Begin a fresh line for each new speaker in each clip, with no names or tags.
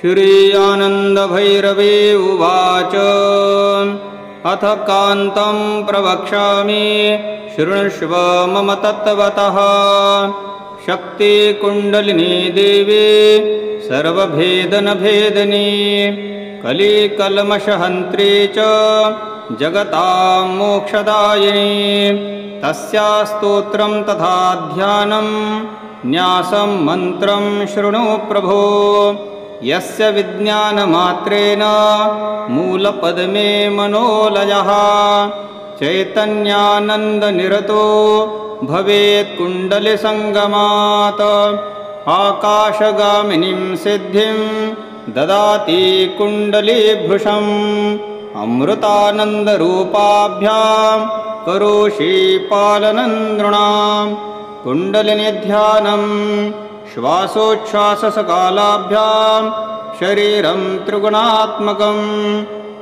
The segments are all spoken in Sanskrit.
श्री आनन्दभैरवे उवाच अथ कान्तं प्रवक्ष्यामि शृणुष्व मम तत्त्वतः शक्तिकुण्डलिनी देवी सर्वभेदनभेदिनी कलिकल्मषहन्त्री च जगतां मोक्षदायिनी तस्या स्तोत्रं तथा ध्यानं न्यासं मन्त्रं शृणु प्रभो यस्य विज्ञानमात्रेण मूलपद्मे मनोलयः चैतन्यानन्दनिरतो भवेत् कुण्डलिसङ्गमात् आकाशगामिनीं सिद्धिं ददाति कुण्डलीभृशम् अमृतानन्दरूपाभ्यां करोषि पालनं नृणां कुण्डलिनीध्यानं श्वासोच्छ्वाससकालाभ्यां शरीरं त्रिगुणात्मकं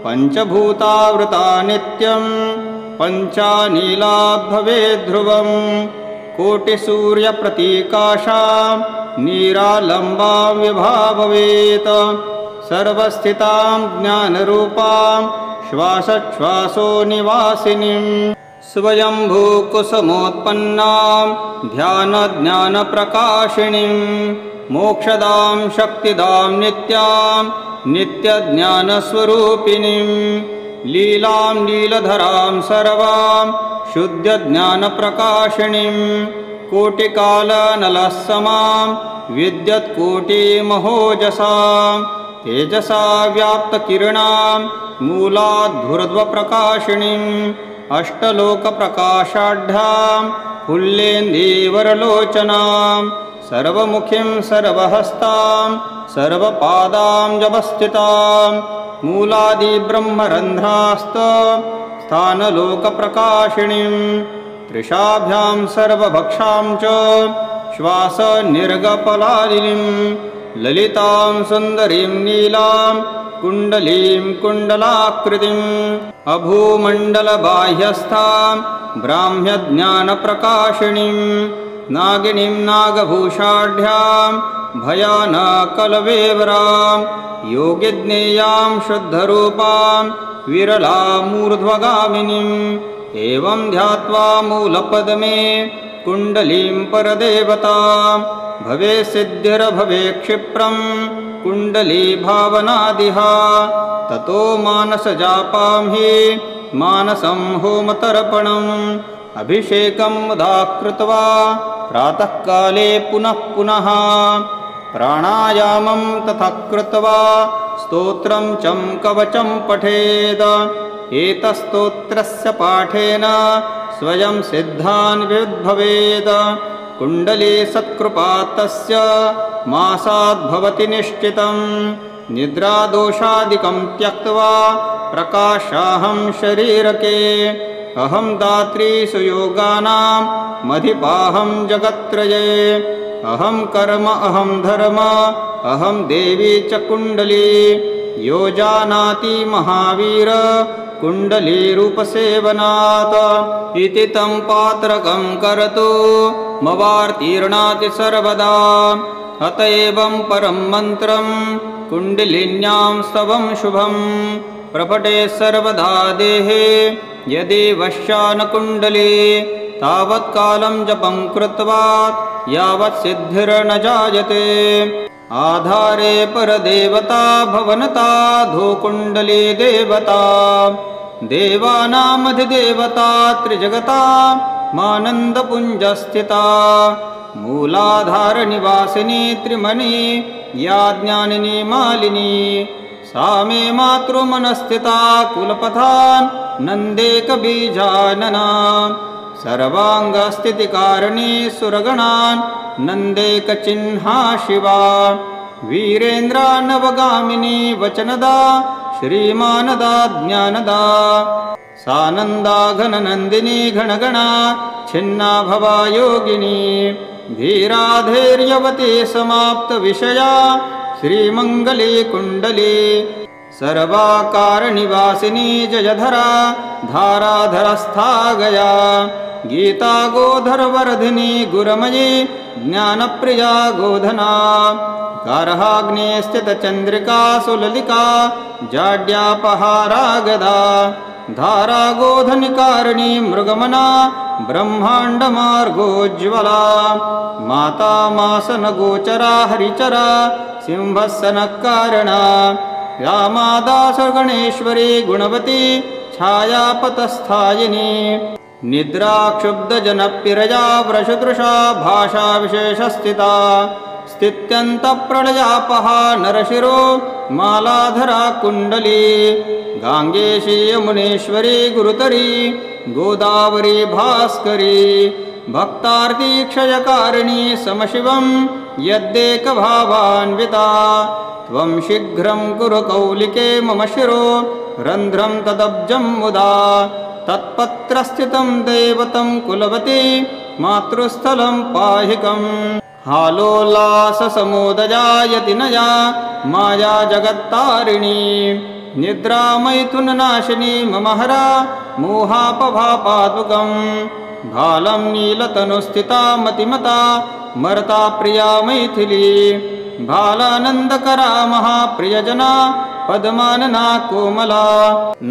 पञ्चभूतावृता नित्यं पञ्चानीला भवेत् ध्रुवं कोटिसूर्यप्रतीकाशां नीरालम्बां विभाववेत् सर्वस्थितां ज्ञानरूपां श्वासोच्छ्वासो निवासिनीं स्वयंभूकुसुमोत्पन्नां ध्यानज्ञानप्रकाशिनीं मोक्षदां शक्तिदां नित्यां नित्यज्ञानस्वरूपिणीं लीलां लीलधरां सर्वां शुद्धज्ञानप्रकाशिनीं कोटिकालनलसमां विद्युत्कोटिमहोजसां तेजसा व्याप्तकिरणां मूलाद्धूर्ध्वप्रकाशिनीं अष्टलोकप्रकाशाढ्यां पुल्लेन्दीवरलोचनां सर्वमुखीं सर्वहस्तां सर्वपादां जवस्थितां मूलादिब्रह्मरन्ध्रास्त स्थानलोकप्रकाशिनीं त्रिशाभ्यां सर्वभक्षां च श्वासनिर्गपलालिनीं ललितां सुन्दरीं नीलां कुण्डलीं कुण्डलाकृतिम् अभूमण्डलबाह्यस्थां ब्राह्म्यज्ञानप्रकाशिनीं नागिनीं नागभूषाढ्यां भयानकलवेवरां योगिज्ञेयां शुद्धरूपां विरलामूर्ध्वगामिनीम् एवं ध्यात्वा मूलपद्मे कुण्डलीं परदेवतां भवे सिद्धिर्भवे क्षिप्रं कुण्डली भावनादिहा ततो मानसजापां हि मानसं होमतर्पणम् अभिषेकं मुदा कृत्वा प्रातःकाले पुनः पुनः प्राणायामं तथा कृत्वा स्तोत्रं चं कवचं पठेत् एतस्तोत्रस्य पाठेन स्वयं सिद्धान्विद्भवेत् कुण्डली सत्कृपा तस्य मासाद्भवति निश्चितं निद्रादोषादिकं त्यक्त्वा प्रकाशाहं शरीरके अहं दात्री सुयोगानां मधिपाहं जगत्त्रये अहं कर्म अहं धर्म अहं देवी च कुण्डली यो जानाति महावीर कुण्डलीरूपसेवनात् इति तं पात्रकं कर्तु मवार्तीर्णाति सर्वदा अत एवं परं मन्त्रं कुण्डलिन्यां स्तवं शुभं प्रपटे सर्वदा देहे यदि वश्यानकुण्डली तावत्कालं जपं कृत्वा यावत् सिद्धिर्न जायते आधारे परदेवता भवनता धूकुण्डली देवता देवानामधिदेवता त्रिजगता मानन्दपुञ्जस्थिता मूलाधारनिवासिनी त्रिमणि या ज्ञानिनी मालिनी सा मे मातृमनस्थिता कुलपथान् नन्देकबीजानना सर्वाङ्गस्थितिकारिणी सुरगणान् नन्देकचिह्ना शिवा वीरेन्द्रा नवगामिनी वचनदा श्रीमानदा ज्ञानदा सानन्दा घननन्दिनी घनगणा छिन्ना भवा योगिनी धीराधैर्यवती समाप्तविषया श्रीमङ्गली कुण्डली सर्वाकारनिवासिनी जयधरा धाराधरस्था गया गीता गोधरवर्धिनी गुरमयी ज्ञानप्रिया गोधना गार्हाग्ने स्थितचन्द्रिका सुललिका जाड्यापहारा गदा धारागोधनिकारिणी मृगमना ब्रह्माण्डमार्गोज्ज्वला माता मासनगोचरा हरिचरा सिंहस्सनकारणा रामादासगणेश्वरी गुणवती छायापतस्थायिनी निद्राक्षुब्धजनप्यरजा व्रशदृशा भाषाविशेषस्थिता स्थित्यन्तप्रलयापहा नरशिरो मालाधरा कुण्डली गाङ्गेशी यमुनेश्वरी गुरुतरी गोदावरी भास्करी भक्तार्तिक्षयकारिणी समशिवं यद्देकभावान्विता त्वं शीघ्रं कुरु कौलिके मम शिरो रन्ध्रं तदब्जं मुदा तत्पत्रस्थितं दैवतं कुलवती मातृस्थलं पाहिकम् हालोल्लाससमोदजायति नया माया जगत्तारिणी निद्रामैथुननाशिनी मम हरा मोहापभापादुकम् भालं नीलतनुस्थिता मतिमता मर्ता प्रिया मैथिली भालानन्दकरा महाप्रियजना पद्मानना कोमला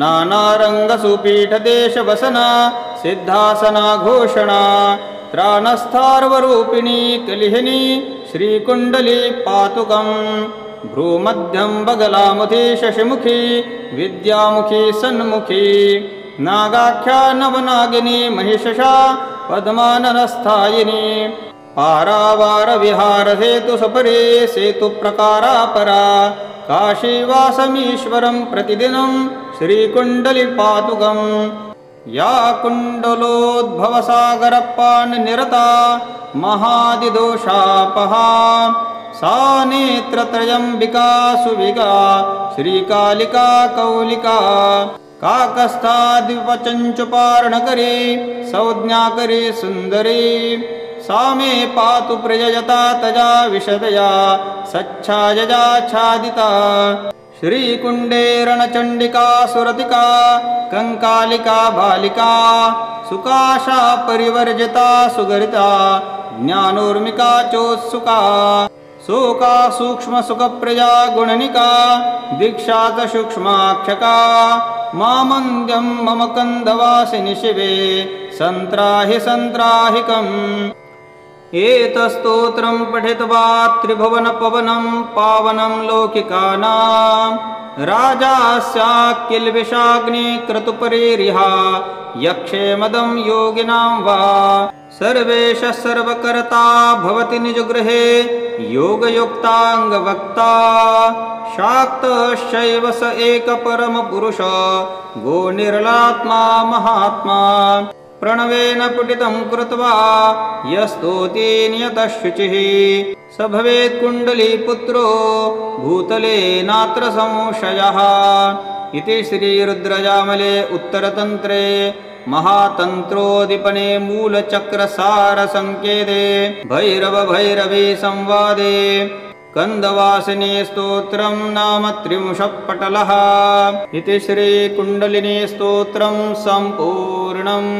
नानारङ्गसुपीठदेशवसना सिद्धासना घोषणा त्राणस्थार्वरूपिणी कलिहिनी श्रीकुण्डली पातुकम् भ्रूमध्यं बगलामुखी शशिमुखी विद्यामुखी सन्मुखी नागाख्या नवनागिनी महिषशा पद्माननस्थायिनी पारावारविहारहेतु सपरे सेतुप्रकारापरा काशीवासमीश्वरं प्रतिदिनं श्रीकुण्डलिपातुकम् या कुण्डलोद्भवसागरपाननिरता महादिदोषापहा सा नेत्रत्रयम्बिका सुविगा श्रीकालिका कौलिका काकस्थाद्विपचञ्चुपार्णकरी संज्ञाकरी सुन्दरी सा मे पातु प्रिययता तजा विशदया सच्छायजा छादिता श्रीकुण्डे रणचण्डिका सुरतिका कंकालिका बालिका सुकाशा परिवर्जिता सुगरिता ज्ञानोर्मिका चोत्सुका शोका सूक्ष्मसुखप्रिया गुणनिका दीक्षा च सूक्ष्माक्षका मामन्द्यं मम कन्दवासिनि शिवे सन्त्राहि सन्त्राहिकम् एतस्तोत्रं पठित्वा त्रिभुवनपवनं पावनं लौकिकानां राजास्याकिल्बिषाग्नि क्रतुपरिरिहा यक्षे मदं योगिनां वा सर्वेश सर्वकर्ता भवति निजगृहे योगयुक्ताङ्गवक्ता शाक्तश्चैव स एकपरमपुरुष गो निर्लात्मा महात्मा प्रणवेन पुटितं कृत्वा यस्तोति नियतः शुचिः स भवेत् कुण्डलीपुत्रो भूतले नात्र संशयः इति श्रीरुद्रयामले उत्तरतन्त्रे महातन्त्रोद्दीपने मूलचक्रसारसङ्केते भैरवी संवादे कन्दवासिनी स्तोत्रं नाम 30 पटलः इति श्रीकुण्डलिनी स्तोत्रं सम्पूर्णम्।